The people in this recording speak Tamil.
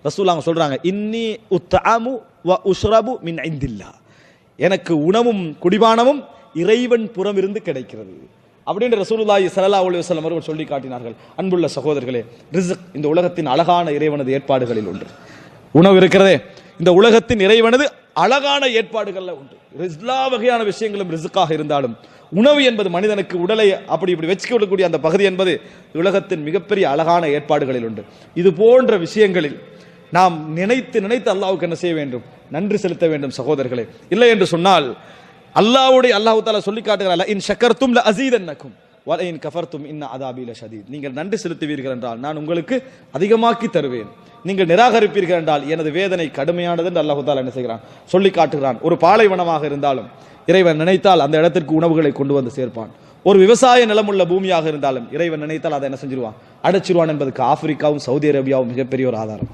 ரசூலுல்லாஹ் சொல்றாங்க, இன்னி உத்அமு வ உஷ்ரபு மின் இந்தில்லா, எனக்கு உணவும் குடிபானமும் இறைவன் புறம் இருந்து கிடைக்கிறது அப்படின்னு ரசூலுல்லாஹி ஸல்லல்லாஹு அலைஹி வஸல்லம் அவர்கள் சொல்லி காட்டினார்கள். அன்புள்ள சகோதரர்களே, ரிஸ்க் இந்த உலகத்தின் அழகான இறைவனது ஏற்பாடுகளில் ஒன்று. உணவு இருக்கிறதே, இந்த உலகத்தின் இறைவனது அழகான ஏற்பாடுகள்ல உண்டு. எல்லா வகையான விஷயங்களும் ரிஸ்காக இருந்தாலும் உணவு என்பது மனிதனுக்கு உடலை அப்படி இப்படி வச்சுக்கொள்ளக்கூடிய அந்த பகுதி என்பது உலகத்தின் மிகப்பெரிய அழகான ஏற்பாடுகளில் உண்டு. இது போன்ற விஷயங்களில் நாம் நினைத்து நினைத்து அல்லாஹ்வுக்கு என்ன செய்ய வேண்டும்? நன்றி செலுத்த வேண்டும் சகோதரர்களே. இல்லை என்று சொன்னால் அல்லாஹ் தஆலா சொல்லி காட்டுகிறார், இன் ஷக்கர்தும் லஅஸீதன்னகும் வ இன் கஃபர்தும் இன் அஸாபி லஷதீத். நீங்கள் நன்றி செலுத்துவீர்கள் என்றால் நான் உங்களுக்கு அதிகமாக்கி தருவேன், நீங்கள் நிராகரிப்பீர்கள் என்றால் எனது வேதனை கடுமையானது என்று அல்லாஹ் தஆலா என்ன செய்கிறான்? சொல்லி காட்டுகிறான். ஒரு பாலைவனமாக இருந்தாலும் இறைவன் நினைத்தால் அந்த இடத்திற்கு உணவுகளை கொண்டு வந்து சேர்ப்பான். ஒரு விவசாய நிலமுள்ள பூமியாக இருந்தாலும் இறைவன் நினைத்தால் அதை என்ன செஞ்சிருவான்? அடைச்சிருவான் என்பதற்கு ஆப்பிரிக்காவும் சவுதி அரேபியாவும் மிகப்பெரிய ஒரு ஆதாரம்.